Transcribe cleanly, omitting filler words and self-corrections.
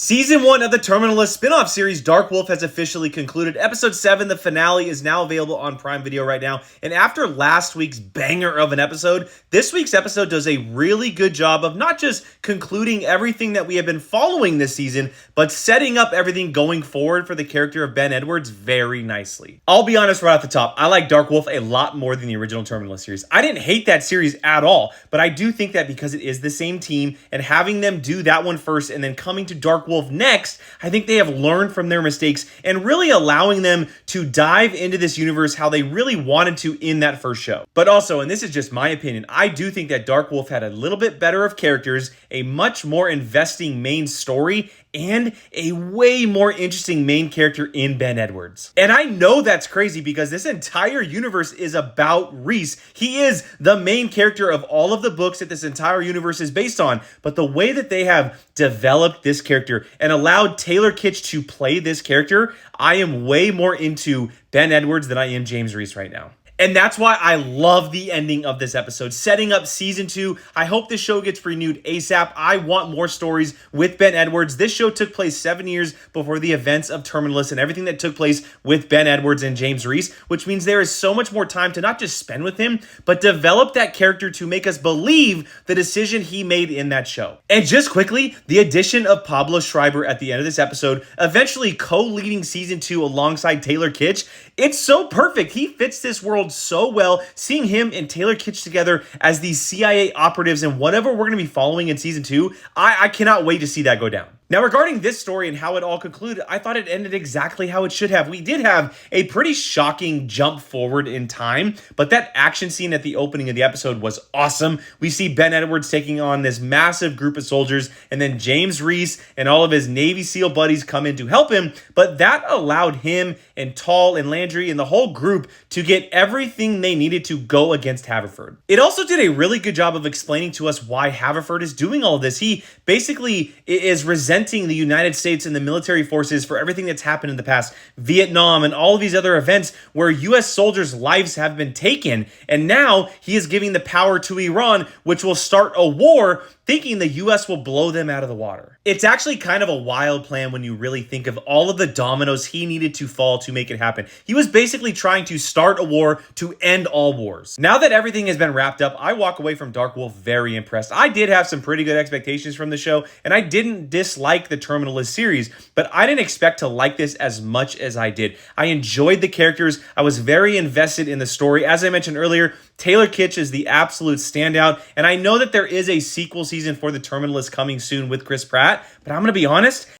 Season 1 of the Terminalist spin-off series Dark Wolf has officially concluded. Episode 7, the finale, is now available on Prime Video right now. And after last week's banger of an episode, this week's episode does a really good job of not just concluding everything that we have been following this season, but setting up everything going forward for the character of Ben Edwards very nicely. I'll be honest right off the top, I like Dark Wolf a lot more than the original Terminalist series. I didn't hate that series at all, but I do think that because it is the same team, and having them do that one first and then coming to Dark Wolf next, I think they have learned from their mistakes and really allowing them to dive into this universe how they really wanted to in that first show. But also, and this is just my opinion, I do think that Dark Wolf had a little bit better of characters, a much more investing main story, and a way more interesting main character in Ben Edwards. And I know that's crazy because this entire universe is about Reese. He is the main character of all of the books that this entire universe is based on. But the way that they have developed this character and allowed Taylor Kitsch to play this character, I am way more into Ben Edwards than I am James Reese right now. And that's why I love the ending of this episode, setting up season 2. I hope this show gets renewed ASAP. I want more stories with Ben Edwards. This show took place 7 years before the events of Terminalist and everything that took place with Ben Edwards and James Reese, which means there is so much more time to not just spend with him, but develop that character to make us believe the decision he made in that show. And just quickly, the addition of Pablo Schreiber at the end of this episode, eventually co-leading season 2 alongside Taylor Kitsch, it's so perfect. He fits this world so well. Seeing him and Taylor Kitsch together as these CIA operatives and whatever we're going to be following in season 2, I cannot wait to see that go down. Now, regarding this story and how it all concluded, I thought it ended exactly how it should have. We did have a pretty shocking jump forward in time, but that action scene at the opening of the episode was awesome. We see Ben Edwards taking on this massive group of soldiers, and then James Reese and all of his Navy SEAL buddies come in to help him, but that allowed him and Tall and Landry and the whole group to get everything they needed to go against Haverford. It also did a really good job of explaining to us why Haverford is doing all of this. He basically is resenting the United States and the military forces for everything that's happened in the past, Vietnam and all of these other events where U.S. soldiers' lives have been taken. And now he is giving the power to Iran, which will start a war, thinking the U.S. will blow them out of the water. It's actually kind of a wild plan when you really think of all of the dominoes he needed to fall to make it happen. He was basically trying to start a war to end all wars. Now that everything has been wrapped up, I walk away from Dark Wolf very impressed. I did have some pretty good expectations from the show, and I didn't dislike the Terminalist series, but I didn't expect to like this as much as I did. I enjoyed the characters. I was very invested in the story. As I mentioned earlier, Taylor Kitsch is the absolute standout, and I know that there is a sequel season for the Terminalist coming soon with Chris Pratt, but I'm going to be honest,